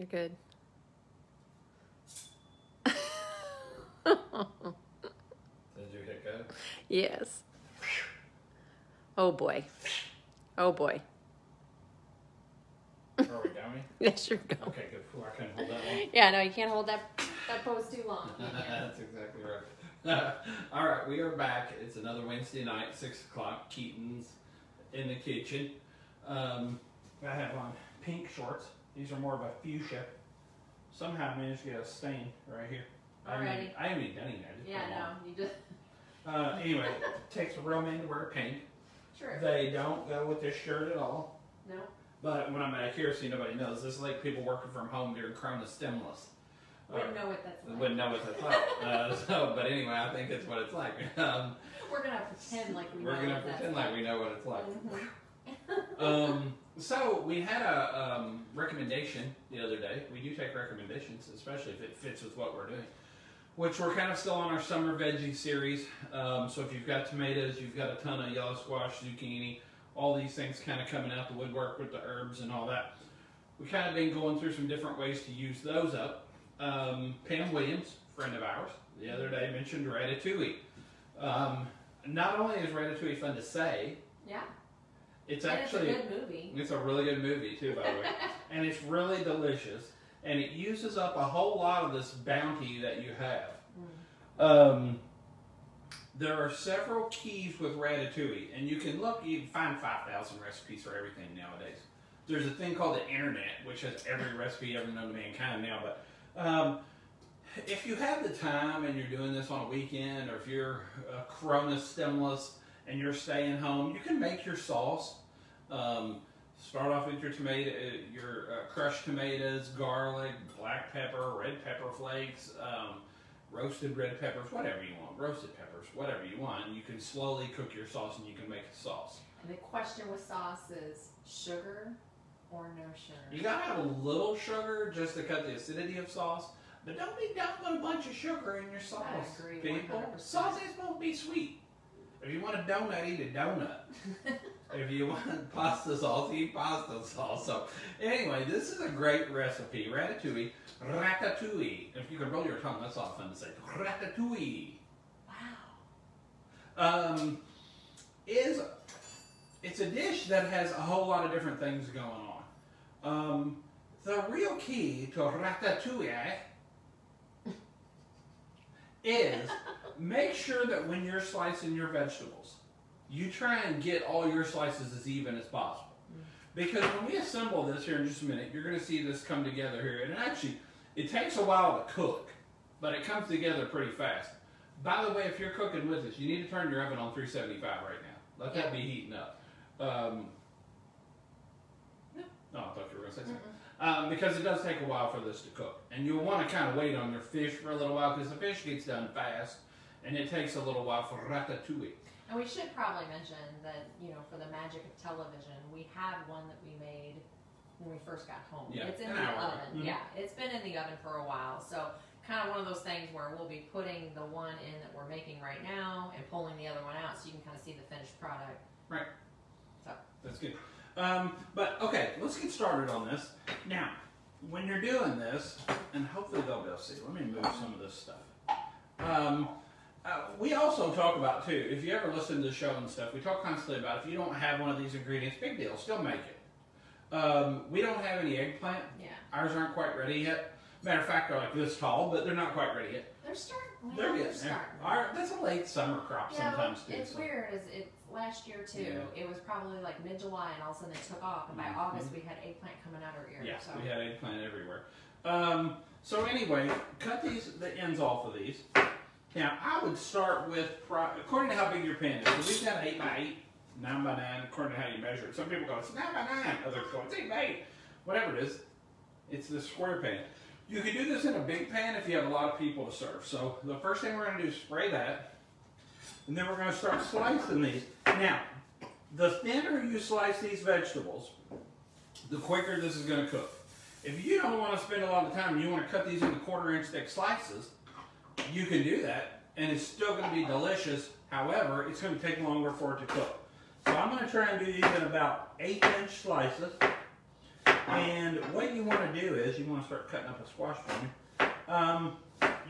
You're good. Did you hit go? Yes. Oh boy. Oh boy. Are we going? Yes, you're going. Okay, good. Cool. I couldn't hold that one. Yeah, no, you can't hold that pose too long. That's exactly right. All right, we are back. It's another Wednesday night, 6 o'clock. Keeton's in the kitchen. I have on pink shorts. These are more of a fuchsia. Somehow I managed to get a stain right here. Alrighty. I haven't even done anything. I just Yeah, put them no, on. you just. Anyway, it takes a real man to wear pink. True. They don't go with this shirt at all. No. But when I'm at here, see, nobody knows. This is like people working from home during Corona stimulus. Wouldn't know what that's like. Wouldn't know what that's like. But anyway, I think it's what it's like. We're gonna pretend like we know. We're gonna what pretend that's like we know what it's like. Mm-hmm. So we had a recommendation the other day. We do take recommendations, especially if it fits with what we're doing. Which we're kind of still on our summer veggie series. So if you've got tomatoes, you've got a ton of yellow squash, zucchini, all these things kind of coming out the woodwork with the herbs and all that. We've kind of been going through some different ways to use those up. Pam Williams, friend of ours, the other day mentioned Ratatouille. Not only is Ratatouille fun to say, Yeah. it's And actually it's a good movie. It's a really good movie too, by the way, and it's really delicious. And it uses up a whole lot of this bounty that you have. There are several keys with Ratatouille, and you can find 5,000 recipes for everything nowadays. There's a thing called the internet, which has every recipe ever known to mankind now. But if you have the time and you're doing this on a weekend, or if you're a Corona stimulus and you're staying home, you can make your sauce. Start off with your tomato, your crushed tomatoes, garlic, black pepper, red pepper flakes, roasted red peppers, whatever you want, roasted peppers, whatever you want. And you can slowly cook your sauce and you can make a sauce. And the question with sauce is sugar or no sugar? You gotta have a little sugar just to cut the acidity of sauce, but don't be dumping a bunch of sugar in your sauce. I agree, people. 100%. Sauce is supposed to be sweet. If you want a donut, eat a donut. If you want pasta sauce, eat pasta sauce. So anyway, this is a great recipe. Ratatouille. If you can roll your tongue, that's all fun to say. Ratatouille. Wow. It's a dish that has a whole lot of different things going on. The real key to ratatouille is make sure that when you're slicing your vegetables, you try and get all your slices as even as possible. Because when we assemble this here in just a minute, you're going to see this come together here. And actually, it takes a while to cook, but it comes together pretty fast. By the way, if you're cooking with this, you need to turn your oven on 375 right now. Let that be heating up. No, I thought you were going to say something. Because it does take a while for this to cook. And you'll want to kind of wait on your fish for a little while, because the fish gets done fast, and it takes a little while for ratatouille. And we should probably mention that, for the magic of television, we had one that we made when we first got home. Yeah, it's in the oven. Mm-hmm. Yeah, it's been in the oven for a while. So kind of one of those things where we'll be putting the one in that we're making right now and pulling the other one out so you can kind of see the finished product. Right. So that's good. But okay, let's get started on this. Now, when you're doing this, and hopefully they'll be able to see. Let me move some of this stuff. We also talk about, too, if you ever listen to the show and stuff, we talk constantly about if you don't have one of these ingredients, big deal, still make it. We don't have any eggplant. Yeah. Ours aren't quite ready yet. Matter of fact, they're like this tall, but they're not quite ready yet. They're starting. They're getting there. That's a late summer crop sometimes, too. It's weird. It's last year, too. Yeah. It was probably like mid-July, and all of a sudden it took off. And by August, we had eggplant coming out our ear. Yeah, so. we had eggplant everywhere. So anyway, cut the ends off of these. Now, I would start with, according to how big your pan is. So we've got 8 by 8, 9 by 9, according to how you measure it. Some people go, it's 9 by 9. Others go, it's 8 by 8. Whatever it is, it's the square pan. You can do this in a big pan if you have a lot of people to serve. So the first thing we're going to do is spray that. And then we're going to start slicing these. Now, the thinner you slice these vegetables, the quicker this is going to cook. If you don't want to spend a lot of time and you want to cut these into 1/4-inch thick slices, you can do that, and it's still going to be delicious. However, it's going to take longer for it to cook. So I'm going to try and do these in about 8-inch slices. And what you want to do is you want to start cutting up a squash for me.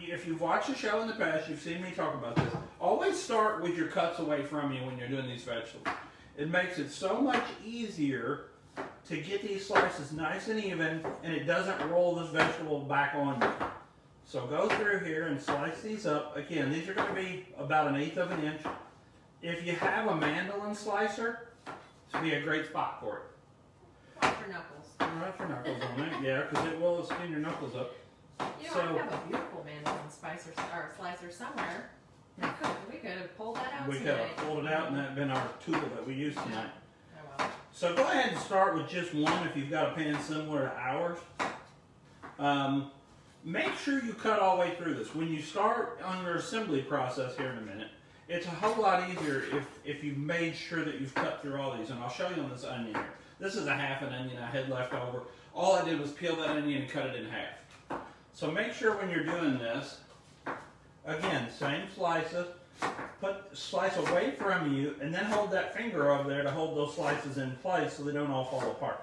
If you've watched the show in the past, you've seen me talk about this. Always start with your cuts away from you when you're doing these vegetables. It makes it so much easier to get these slices nice and even, and it doesn't roll this vegetable back on you. So go through here and slice these up. Again, these are going to be about 1/8 of an inch. If you have a mandolin slicer, this would be a great spot for it. Watch your knuckles. Watch your knuckles on it, yeah, because it will skin your knuckles up. You know, I have a beautiful mandolin slicer somewhere. We could have pulled that out We could have pulled it out, and that'd been our tool that we used tonight. Oh, well. So go ahead and start with just one if you've got a pan similar to ours. Make sure you cut all the way through this. When you start on your assembly process here in a minute, it's a whole lot easier if you've made sure that you've cut through all these. And I'll show you on this onion here. This is a half an onion I had left over. All I did was peel that onion and cut it in half. So make sure when you're doing this, again, same slices, slice away from you, and then hold that finger over there to hold those slices in place so they don't all fall apart.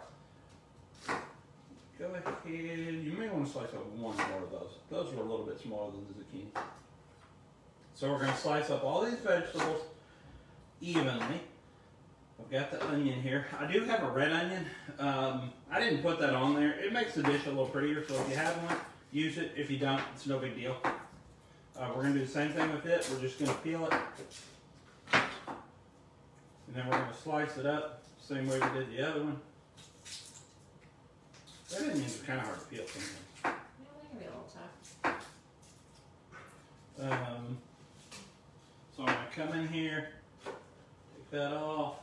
Go ahead, you may want to slice up one more of those. Those are a little bit smaller than the zucchini. So we're going to slice up all these vegetables evenly. I've got the onion here. I do have a red onion. I didn't put that on there. It makes the dish a little prettier, so if you have one, use it. If you don't, it's no big deal. We're going to do the same thing with it. We're just going to peel it. And then we're going to slice it up, same way we did the other one. Red onions are kind of hard to peel sometimes. Yeah, they can be a little tough. So I'm going to come in here, take that off,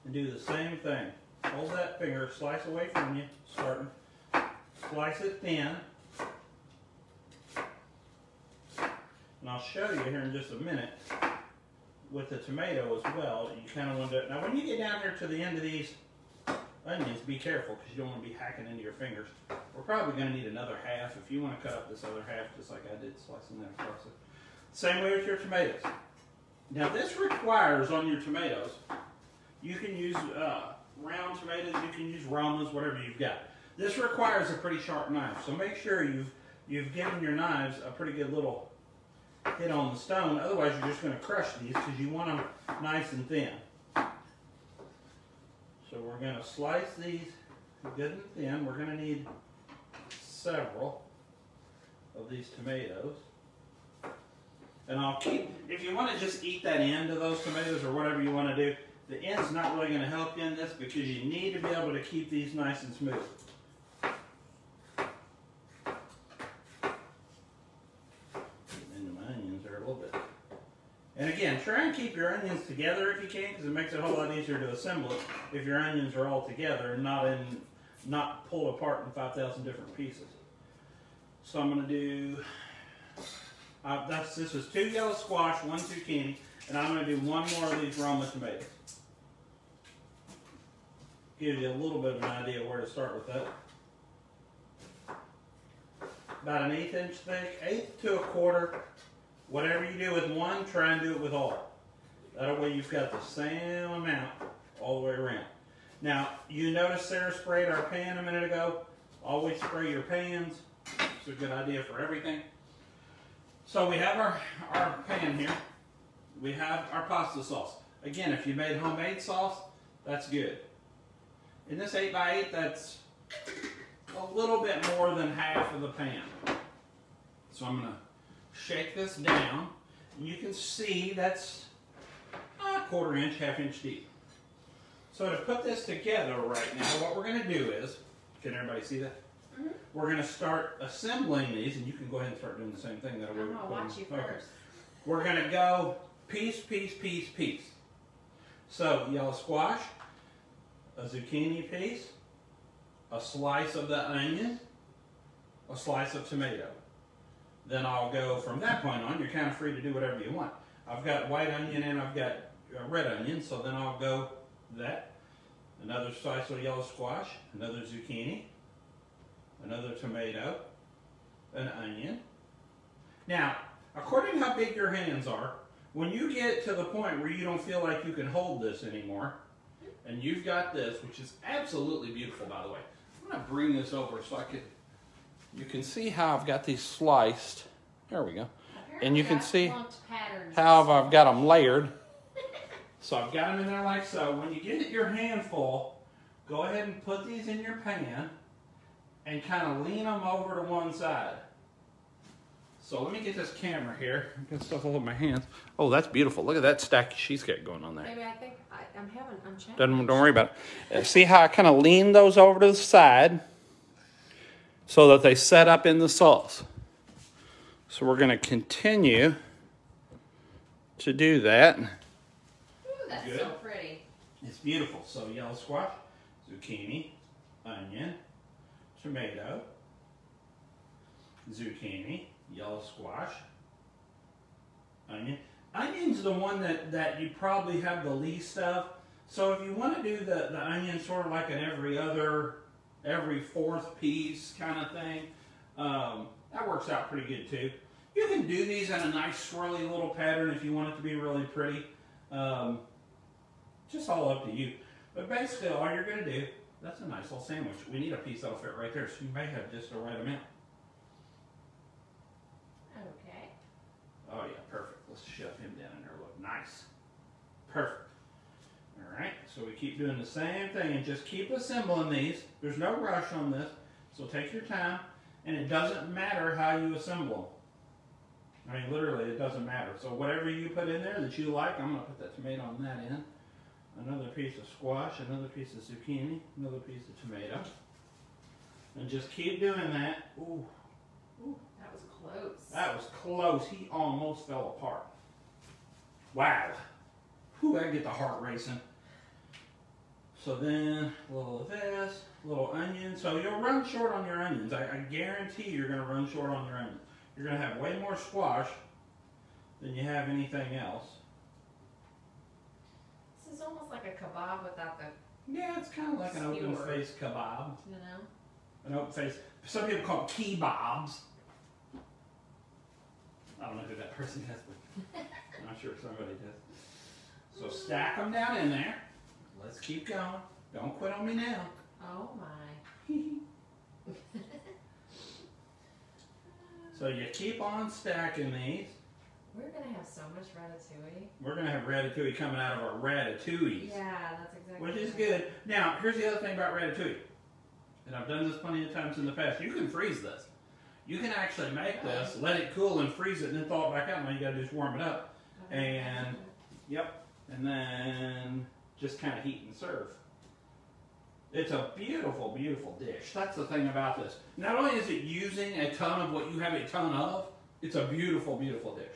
and do the same thing. Hold that finger, slice away from you, starting. Slice it thin. And I'll show you here in just a minute with the tomato as well. You kind of want to, now when you get down here to the end of these onions, be careful because you don't want to be hacking into your fingers. We're probably going to need another half if you want to cut up this other half just like I did, slicing that across it. Same way with your tomatoes. Now this requires on your tomatoes, you can use round tomatoes, you can use Romas, whatever you've got. This requires a pretty sharp knife, so make sure you've given your knives a pretty good little hit on the stone, otherwise you're just going to crush these because you want them nice and thin. So we're going to slice these good and thin. We're going to need several of these tomatoes. And I'll keep, if you want to just eat that end of those tomatoes or whatever you want to do, the end's not really going to help you in this because you need to be able to keep these nice and smooth. And again, try and keep your onions together if you can, because it makes it a whole lot easier to assemble it if your onions are all together and not pulled apart in 5,000 different pieces. So I'm going to do, this is 2 yellow squash, 1 zucchini, and I'm going to do 1 more of these Roma tomatoes. Gives you a little bit of an idea where to start with that. About 1/8 inch thick, 1/8 to 1/4. Whatever you do with one, try and do it with all. That way you've got the same amount all the way around. Now, you noticed Sarah sprayed our pan a minute ago. Always spray your pans. It's a good idea for everything. So we have our pan here. We have our pasta sauce. Again, if you made homemade sauce, that's good. In this 8x8, that's a little bit more than half of the pan. So I'm going to shake this down, and you can see that's a 1/4 inch, 1/2 inch deep. So to put this together right now, what we're going to do is, can everybody see that? Mm-hmm. We're going to start assembling these, and you can go ahead and start doing the same thing. I'm going to watch you first. We're going to go piece, piece, piece, piece. So yellow squash, a zucchini piece, a slice of the onion, a slice of tomato. Then I'll go from that point on. You're kind of free to do whatever you want. I've got white onion and I've got red onion, so then I'll go that. Another slice of yellow squash, another zucchini, another tomato, an onion. Now, according to how big your hands are, when you get to the point where you don't feel like you can hold this anymore, and you've got this, which is absolutely beautiful, by the way. I'm gonna bring this over so you can see how I've got these sliced. There we go. And you can see how I've got them layered. So I've got them in there like so. When you get your hand full, go ahead and put these in your pan and kind of lean them over to one side. So let me get this camera here. I've got stuff all over my hands. Oh, that's beautiful. Look at that stack of cheesecake going on there. Maybe I think I'm challenged. Don't worry about it. See how I kind of lean those over to the side so that they set up in the sauce. So we're going to continue to do that. Ooh, that's good. So pretty. It's beautiful. So yellow squash, zucchini, onion, tomato, zucchini, yellow squash, onion. Onion's the one that you probably have the least of. So if you want to do the onion sort of like an every fourth piece kind of thing, that works out pretty good too. You can do these in a nice swirly little pattern if you want it to be really pretty. Just all up to you. But basically all you're going to do, that's a nice little sandwich. We need a piece that'll fit right there, so you may have just the right amount. Okay. Oh yeah, perfect. Let's shove him down in there. Look, nice. Perfect. All right, so we keep doing the same thing and just keep assembling these. There's no rush on this, so take your time. And it doesn't matter how you assemble them. I mean, literally, it doesn't matter. So whatever you put in there that you like, I'm going to put that tomato on that end. Another piece of squash, another piece of zucchini, another piece of tomato. And just keep doing that. Ooh. Ooh. That was close. That was close. He almost fell apart. Wow. Whew, I get the heart racing. So then, a little of this, a little onion. So you'll run short on your onions. I guarantee you're going to run short on your onions. You're going to have way more squash than you have anything else. This is almost like a kebab without the... Yeah, it's kind of like an open-faced kebab. You know? An open-faced... Some people call them kebabs. I don't know who that person is, but I'm not sure somebody does. So stack them down in there. Let's keep going. Don't quit on me now. Oh my. So you keep on stacking these. We're going to have so much ratatouille. We're going to have ratatouille coming out of our ratatouilles. Yeah, that's exactly Which is right. good. Now, here's the other thing about ratatouille. And I've done this plenty of times in the past. You can freeze this. You can actually make this, let it cool and freeze it, and then thaw it back out. And all you got to do is warm it up. And, yep. And then just kind of heat and serve. It's a beautiful, beautiful dish. That's the thing about this. Not only is it using a ton of what you have a ton of, it's a beautiful, beautiful dish.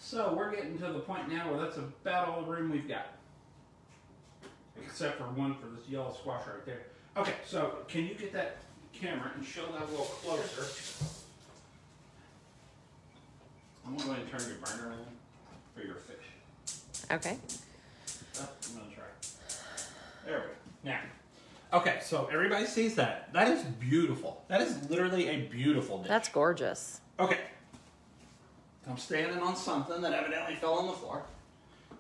So we're getting to the point now where that's about all the room we've got. Except for one for this yellow squash right there. Okay, so can you get that camera and show that a little closer? I'm going to go ahead and turn your burner on for your fish. Okay. Oh, I'm going to try. There we go. Now, okay, so everybody sees that. That is beautiful. That is literally a beautiful dish. That's gorgeous. Okay. I'm standing on something that evidently fell on the floor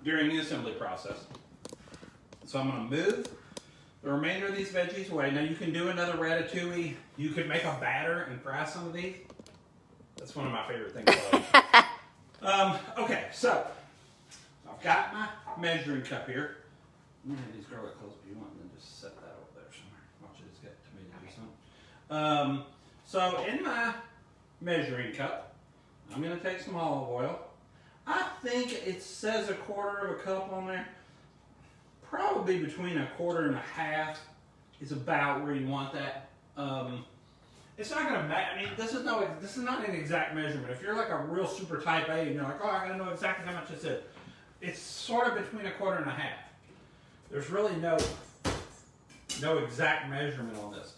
during the assembly process. So I'm going to move the remainder of these veggies away. Now you can do another ratatouille. You could make a batter and fry some of these. That's one of my favorite things. Okay, so I've got my measuring cup here. I'm going to have these garlic cloves if you want, and then just set that over there somewhere. Watch it, it's got tomato or something. So in my measuring cup, I'm going to take some olive oil. I think it says 1/4 of a cup on there. Probably between 1/4 and 1/2 is about where you want that. It's not going to matter. I mean, this is not an exact measurement. If you're like a real super type A and you're like, oh, I got to know exactly how much this is. It's sort of between 1/4 and 1/2. There's really no exact measurement on this.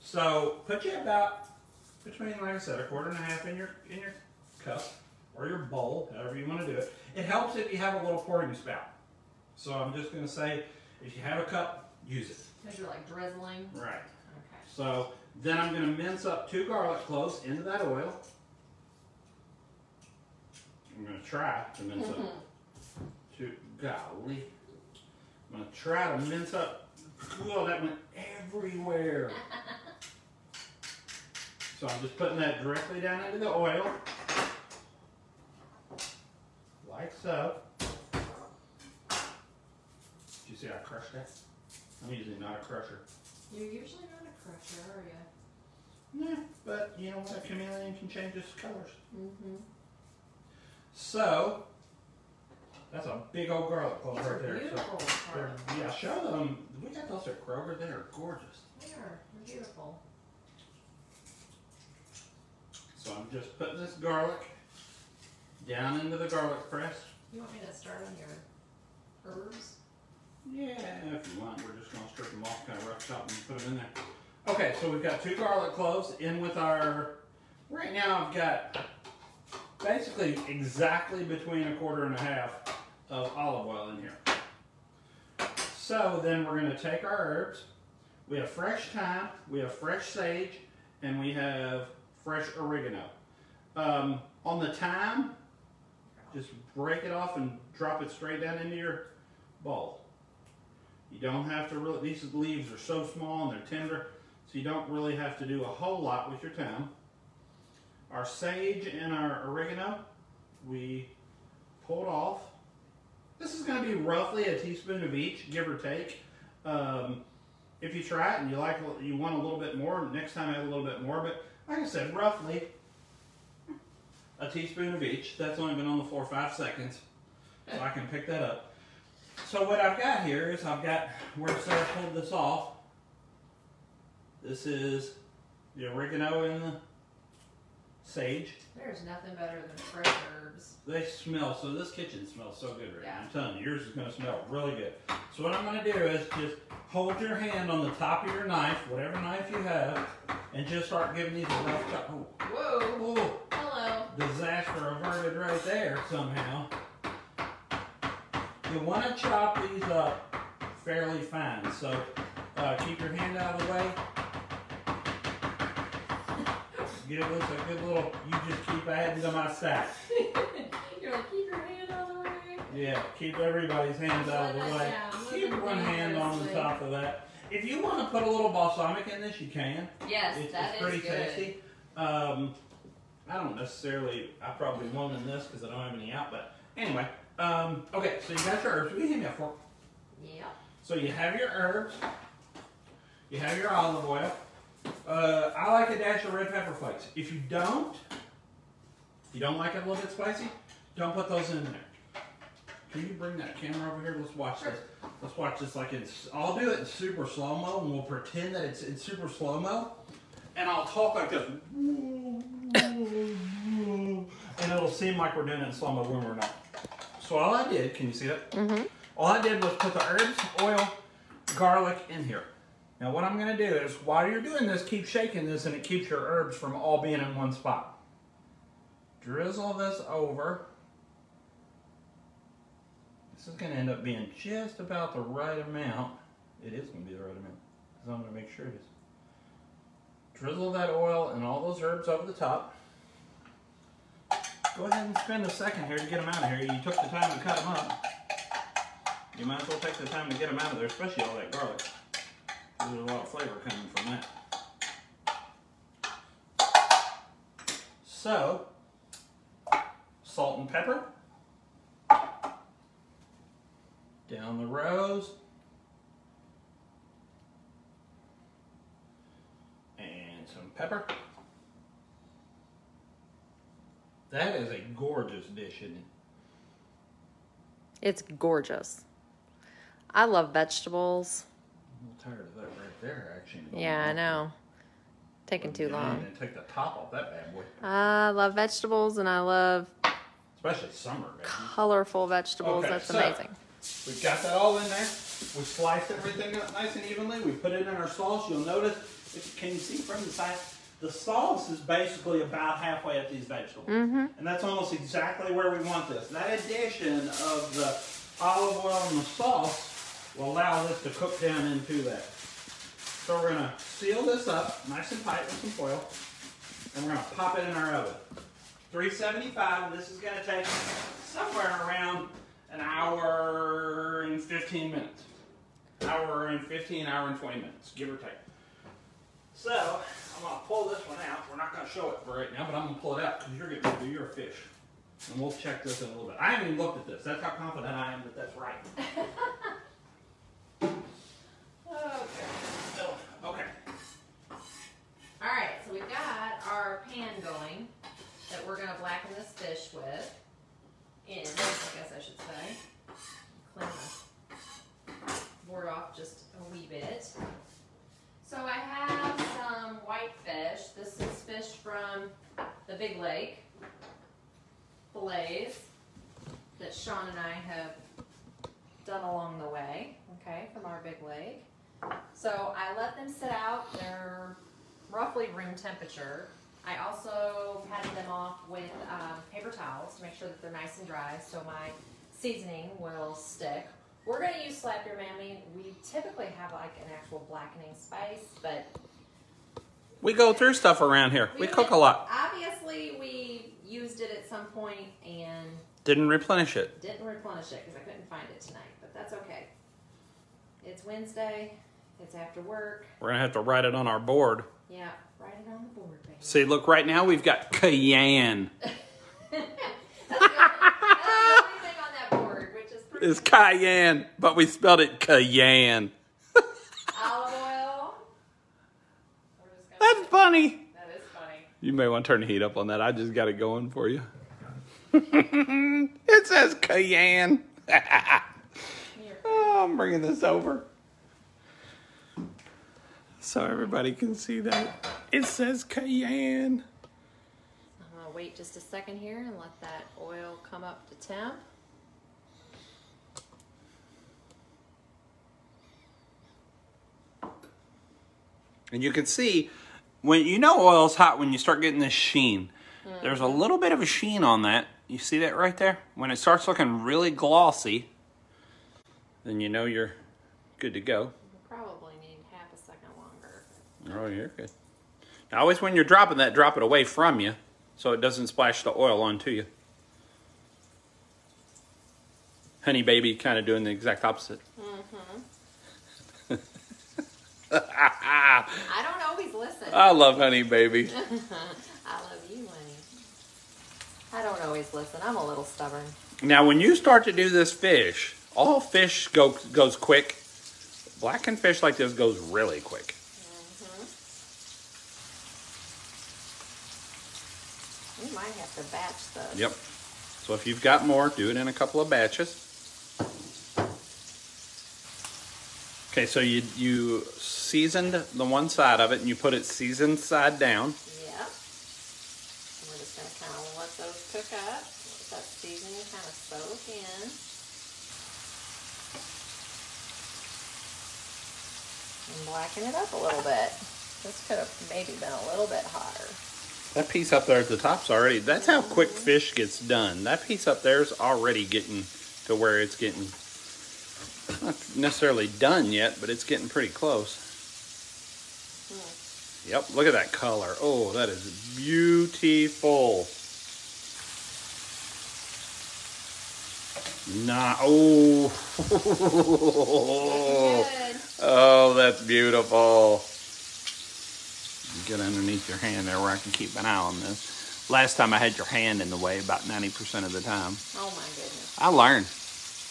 So put you about between, like I said, 1/4 and 1/2 in your cup or your bowl, however you want to do it. It helps if you have a little pouring spout. So I'm just going to say, if you have a cup, use it. Because you're like drizzling. Right. Okay. So then I'm going to mince up 2 garlic cloves into that oil. I'm going to try to mince up 2. Golly. I'm going to try to mince up Whoa, that went everywhere. So I'm just putting that directly down into the oil. Like so. Did you see I crushed that? I'm usually not a crusher. You're usually not a crusher, are you? Yeah, but you know what? A chameleon can change its colors. Mm-hmm. So, that's a big old garlic clove right there. Beautiful. So, yeah, show them. We got those at Kroger. They are gorgeous. They are. They're beautiful. So I'm just putting this garlic down into the garlic press. You want me to start on your herbs? Yeah, if you want. We're just going to strip them off, kind of rough chop them and put them in there. Okay, so we've got 2 garlic cloves in with our, right now I've got basically exactly between 1/4 and 1/2 of olive oil in here. So then we're going to take our herbs. We have fresh thyme, we have fresh sage, and we have fresh oregano. On the thyme, just break it off and drop it straight down into your bowl. You don't have to really, these leaves are so small and they're tender, so you don't really have to do a whole lot with your thyme. Our sage and our oregano, we pulled off. This is going to be roughly a teaspoon of each, give or take. If you try it and you want a little bit more, next time add a little bit more. But like I said, roughly a teaspoon of each. That's only been on the floor 5 seconds, so I can pick that up. So what I've got here is I've got where Sarah pulled this off. This is the oregano and the sage. There's nothing better than fresh herbs. They smell, so this kitchen smells so good right now. Yeah. I'm telling you, yours is going to smell really good. So what I'm going to do is just hold your hand on the top of your knife, whatever knife you have, and just start giving these a rough chop. Oh. Whoa. Oh. Hello. Disaster averted right there somehow. You want to chop these up fairly fine, so keep your hand out of the way. Give this a good little, you just keep adding to my stack. You're like, keep your hand out of the way. Yeah, keep everybody's hands out of the way. Keep one hand on the dangerously. top of that. If you want to put a little balsamic in this, you can. Yes, It's that is pretty good. tasty. I don't necessarily, I probably won't in this because I don't have any out, but anyway. Okay, so you got your herbs. Will you hand me a fork? Yeah. So you have your herbs. You have your olive oil. I like a dash of red pepper flakes. If you don't like it a little bit spicy, don't put those in there. Can you bring that camera over here? Let's watch this. Let's watch this like it's, I'll do it in super slow-mo and we'll pretend that it's in super slow-mo. And I'll talk like this. And it'll seem like we're doing it in slow-mo when we're not. So all I did, can you see that? Mm-hmm. All I did was put the herbs, oil, garlic in here. Now what I'm going to do is, while you're doing this, keep shaking this and it keeps your herbs from all being in one spot. Drizzle this over. This is going to end up being just about the right amount. It is going to be the right amount, because I'm going to make sure it is. Drizzle that oil and all those herbs over the top. Go ahead and spend a second here to get them out of here. You took the time to cut them up. You might as well take the time to get them out of there, especially all that garlic. There's a lot of flavor coming from that. So, salt and pepper. Down the rows. And some pepper. That is a gorgeous dish, isn't it? It's gorgeous. I love vegetables. I'm a little tired of that right there, actually. Yeah, I know. Taking too long. And take the top off that bad boy. I love vegetables and I love Especially summer, baby. colorful vegetables. Okay, That's so- amazing. We've got that all in there. We sliced everything up nice and evenly. We put it in our sauce. You'll notice, can you see from the side? The sauce is basically about halfway up these vegetables. Mm-hmm. And that's almost exactly where we want this. That addition of the olive oil and the sauce will allow this to cook down into that. So we're going to seal this up nice and tight with some foil. And we're going to pop it in our oven. 375, and this is going to take somewhere around an hour and 15 minutes. hour and 15, hour and 20 minutes, give or take. So, I'm going to pull this one out. We're not going to show it right now, but I'm going to pull it out because you're getting to do your fish. And we'll check this in a little bit. I haven't even looked at this. That's how confident I am that that's right. Okay. Alright, so we've got our pan going that we're going to blacken this fish with. I guess I should say. Clean the board off just a wee bit. So I have some white fish. This is fish from the big lake. Fillets that Shawn and I have done along the way, okay, from our big lake. So I let them sit out. They're roughly room temperature. I also patted them off with paper towels to make sure that they're nice and dry so my seasoning will stick. We're going to use Slap Your Mammy. We typically have like an actual blackening spice, but we go through stuff around here. We cook a lot. Obviously, we used it at some point and didn't replenish it. Didn't replenish it because I couldn't find it tonight, but that's okay. It's Wednesday. It's after work. We're going to have to write it on our board. Yeah, write it on the board, baby. See, look, right now we've got cayenne. That's the only thing on that board, which is pretty It's cayenne, but we spelled it cayenne. olive oil. That's funny. That is funny. You may want to turn the heat up on that. I just got it going for you. It says cayenne. Oh, I'm bringing this over so everybody can see that. It says cayenne. I'm going to wait just a second here and let that oil come up to temp. And you can see, when you know oil's hot when you start getting this sheen. There's a little bit of a sheen on that. You see that right there? When it starts looking really glossy, then you know you're good to go. We'll probably need half a second longer. Oh, you're good. Now, always when you're dropping that, drop it away from you so it doesn't splash the oil onto you. Honey Baby kind of doing the exact opposite. I don't always listen. I love Honey Baby. I love you, honey. I don't always listen. I'm a little stubborn. Now, when you start to do this fish, all fish goes quick. Blackened fish like this goes really quick. We might have to batch those. Yep. So if you've got more, do it in a couple of batches. Okay, so you seasoned the one side of it and you put it seasoned side down. Yep. And we're just going to kind of let those cook up. Let that seasoning kind of soak in. And blacken it up a little bit. This could have maybe been a little bit hotter. That piece up there at the top's already, that's how quick fish gets done. That piece up there is already getting to where it's getting, not necessarily done yet, but it's getting pretty close. Yep, look at that color. Oh, that is beautiful. Oh. Oh, that's beautiful. Get underneath your hand there where I can keep an eye on this. Last time I had your hand in the way about 90% of the time. Oh my goodness. I learned.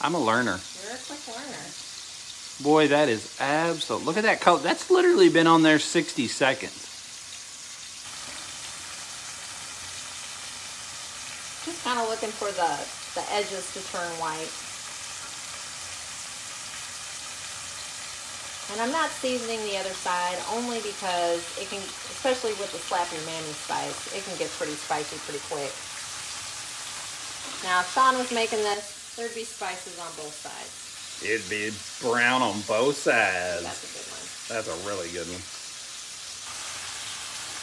I'm a learner. You're a quick learner. Boy, that is absolute. Look at that color. That's literally been on there 60 seconds. Just kind of looking for the edges to turn white. And I'm not seasoning the other side only because it can, especially with the Slap Your Mammy spice, it can get pretty spicy pretty quick. Now, if Shawn was making this, there'd be spices on both sides. It'd be brown on both sides. That's a good one. That's a really good one.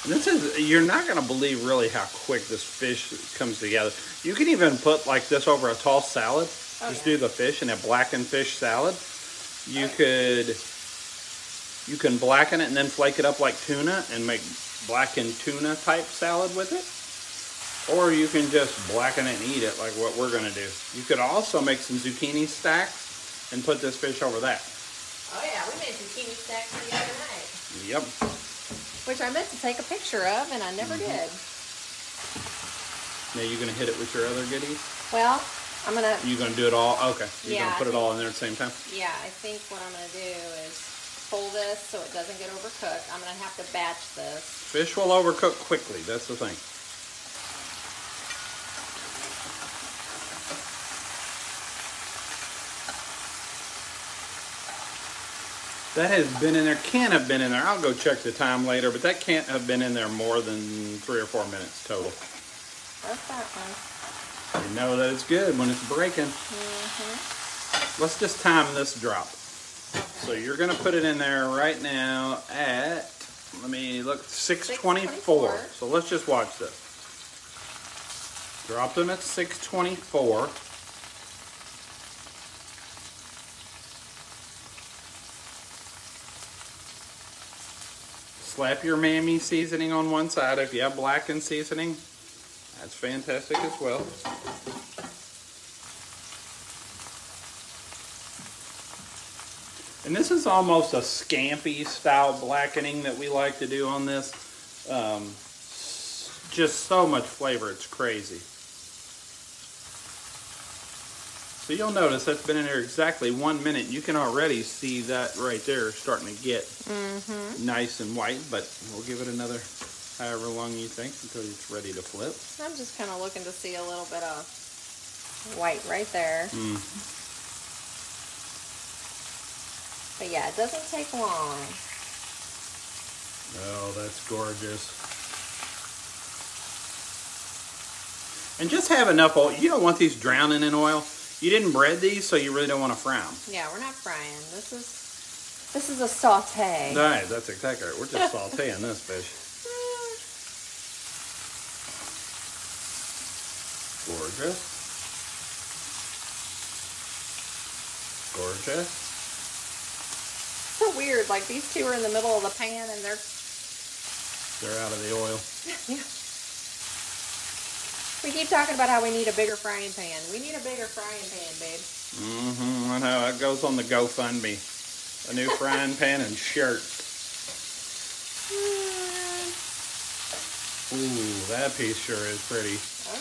And this is, you're not going to believe really how quick this fish comes together. You can even put like this over a tall salad. Just do the fish in a blackened fish salad. You can blacken it and then flake it up like tuna and make blackened tuna type salad with it. Or you can just blacken it and eat it like what we're going to do. You could also make some zucchini stacks and put this fish over that. Yep. Which I meant to take a picture of, and I never did. Now you're gonna hit it with your other goodies? Well, I'm gonna. You're gonna do it all? Okay. You're Yeah, gonna put it all in there at the same time? Yeah, I think what I'm gonna do is fold this so it doesn't get overcooked. I'm gonna have to batch this. Fish will overcook quickly. That's the thing. That has been in there, can have been in there. I'll go check the time later, but that can't have been in there more than 3 or 4 minutes total. That's that one. You know that it's good when it's breaking. Let's just time this drop. So you're going to put it in there right now at, let me look, 624. So let's just watch this. Drop them at 624. Slap your mammy seasoning on one side. If you have blackened seasoning, that's fantastic as well. And this is almost a scampi style blackening that we like to do on this. Just so much flavor, it's crazy. So you'll notice that's been in there exactly 1 minute. You can already see that right there starting to get nice and white, but we'll give it another however long you think until it's ready to flip. I'm just kind of looking to see a little bit of white right there. But yeah, it doesn't take long. Oh, that's gorgeous. And just have enough oil. You don't want these drowning in oil. You didn't bread these, so you really don't want to fry them. Yeah, we're not frying. This is a saute. Right, that's exactly right. We're just sauteing this fish. Gorgeous. Gorgeous. So weird. Like these two are in the middle of the pan, and they're out of the oil. Yeah. We keep talking about how we need a bigger frying pan. We need a bigger frying pan, babe. I know. It goes on the GoFundMe. A new frying pan and shirt. Ooh, that piece sure is pretty. Oh,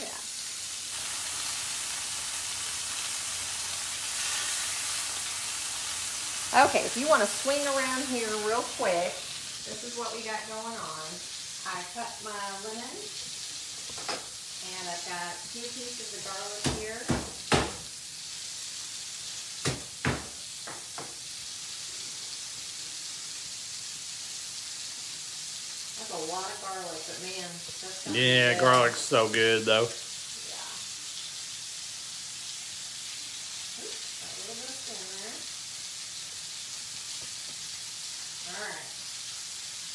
yeah. Okay, if you want to swing around here real quick, this is what we got going on. I cut my lemon. And I've got 2 pieces of garlic here. That's a lot of garlic, but man, that's gonna Yeah, be garlic's so good though. Yeah. Oops, got a little bit of skin there. Alright.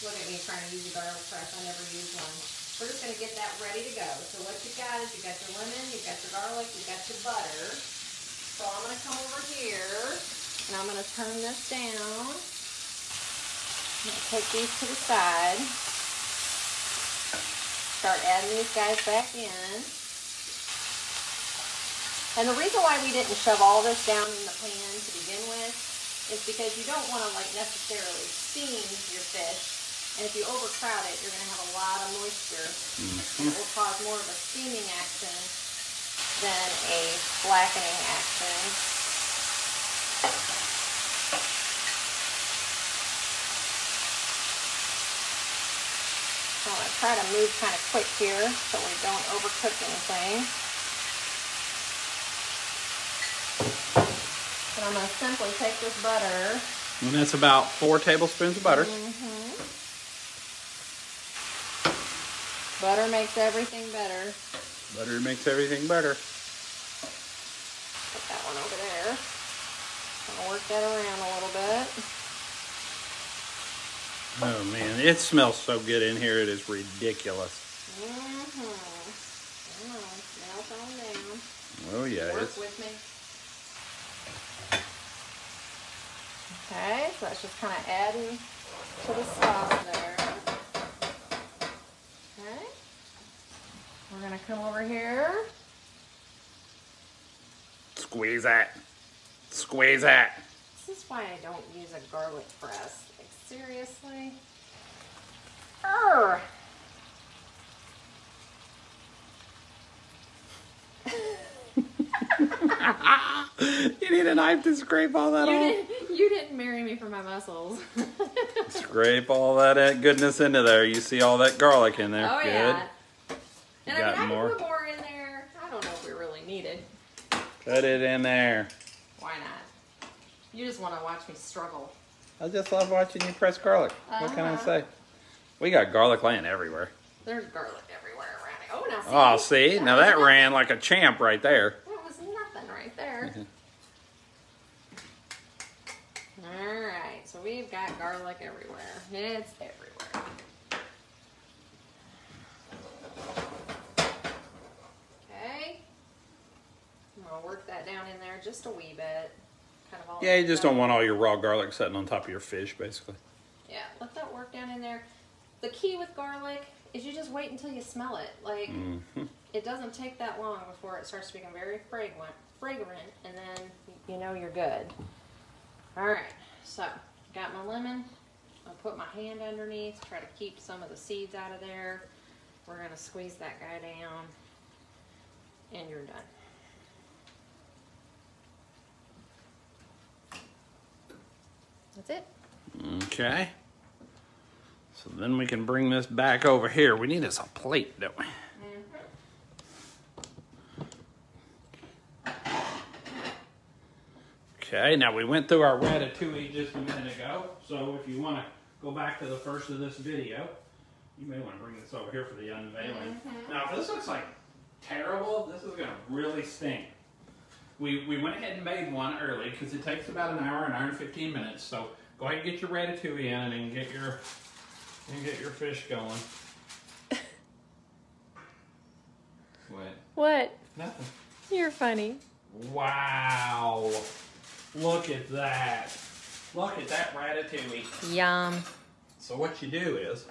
Look at me trying to use a garlic press. I never use one. We're just going to get that ready to go. So what you got is you got your lemon, you got your garlic, you got your butter. So I'm going to come over here and I'm going to turn this down. I'm going to take these to the side. Start adding these guys back in. And the reason why we didn't shove all this down in the pan to begin with is because you don't want to necessarily steam your fish. And if you overcrowd it, you're going to have a lot of moisture. And it will cause more of a steaming action than a blackening action. So I'm going to try to move kind of quick here so we don't overcook anything. And I'm going to simply take this butter. And that's about 4 tablespoons of butter. Butter makes everything better. Butter makes everything better. Put that one over there. I'll work that around a little bit. Oh man, it smells so good in here. It is ridiculous. Come on, melt on down. Oh yeah, Work with me. Okay, so that's just kind of adding to the sauce there. Okay. We're going to come over here. Squeeze that. Squeeze that. This is why I don't use a garlic press. Like, seriously? You need a knife to scrape all that off. You didn't marry me for my muscles. Scrape all that goodness into there. You see all that garlic in there. Oh, Good. yeah. And Got I mean, more? I can put more in there. I don't know if we really need it. Put it in there. Why not? You just want to watch me struggle. I just love watching you press garlic. What can I say? We got garlic laying everywhere. There's garlic everywhere around it. Oh, now see? Oh, see? Now that ran like a champ right there. That was nothing right there. Alright, so we've got garlic everywhere. It's everywhere. Okay. I'm going to work that down in there just a wee bit. Kind of all Yeah, you just don't want all your raw garlic sitting on top of your fish, basically. Yeah, let that work down in there. The key with garlic is you just wait until you smell it. Like, it doesn't take that long before it starts to become very fragrant, and then you know you're good. Alright, so, got my lemon. I'll put my hand underneath, try to keep some of the seeds out of there. We're going to squeeze that guy down, and you're done. That's it. Okay. So then we can bring this back over here. We need us a plate, don't we? Okay, now we went through our ratatouille just a minute ago. So if you want to go back to the first of this video, you may want to bring this over here for the unveiling. Now if this looks like terrible, this is going to really stink. We went ahead and made one early because it takes about an hour and 15 minutes. So go ahead and get your ratatouille in and get your fish going. What? Nothing. You're funny. Wow. Look at that. Look at that ratatouille. Yum. So what you do is,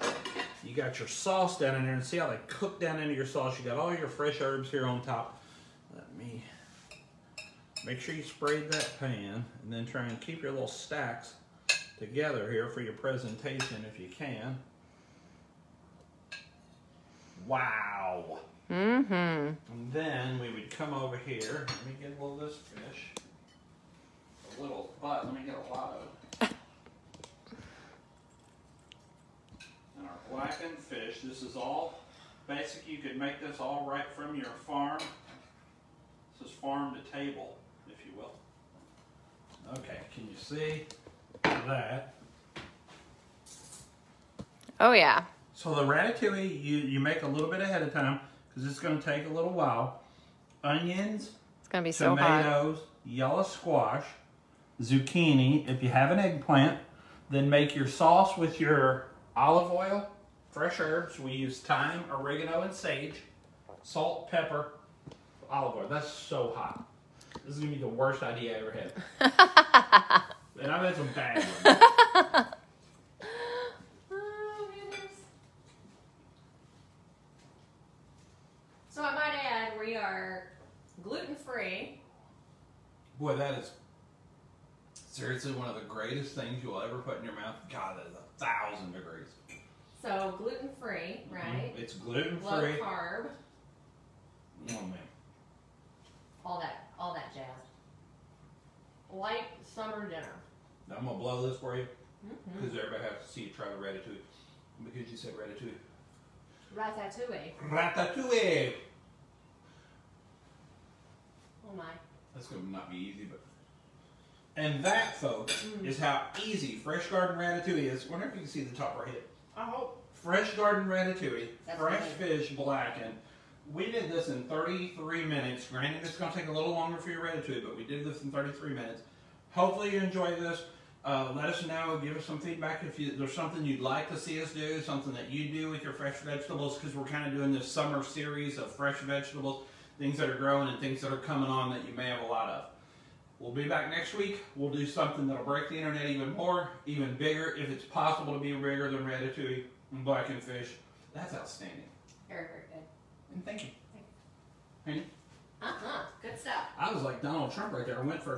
you got your sauce down in there, and see how they cook down into your sauce. You got all your fresh herbs here on top. Let me make sure you sprayed that pan, and then try and keep your little stacks together here for your presentation if you can. Wow. And then we would come over here. Let me get a little of this fish. A little, but let me get a lot of it. And our blackened fish. This is all basic. You could make this all right from your farm. This is farm to table, if you will. Okay, can you see that? Oh, yeah. So the ratatouille, you make a little bit ahead of time because it's going to take a little while. Onions, It's going to be so hot. tomatoes, yellow squash, zucchini. If you have an eggplant, then make your sauce with your olive oil, fresh herbs. We use thyme, oregano, and sage. Salt, pepper, olive oil. That's so hot. This is going to be the worst idea I ever had. And I've had some bad ones. So I might add, we are gluten-free. Boy, that is seriously one of the greatest things you'll ever put in your mouth. God, that is 1,000 degrees. So gluten-free, right? It's gluten-free. Low carb. Oh, man. All that jazz. Light summer dinner. Now, I'm going to blow this for you because everybody has to see you try the ratatouille. Because you said ratatouille. Ratatouille. Ratatouille! Oh my. That's going to not be easy, but... And that, folks, is how easy Fresh Garden Ratatouille is. I wonder if you can see the top right here. I hope. Fresh Garden Ratatouille, That's fresh good. fish blackened. We did this in 33 minutes. Granted, it's going to take a little longer for your ratatouille, but we did this in 33 minutes. Hopefully you enjoy this. Let us know. Give us some feedback if there's something you'd like to see us do, something that you do with your fresh vegetables, because we're kind of doing this summer series of fresh vegetables, things that are growing and things that are coming on that you may have a lot of. We'll be back next week. We'll do something that'll break the internet even more, even bigger, if it's possible to be bigger than ratatouille and blackened fish. That's outstanding. Very, very good. And thank you. Honey? Good stuff. I was like Donald Trump right there. I went for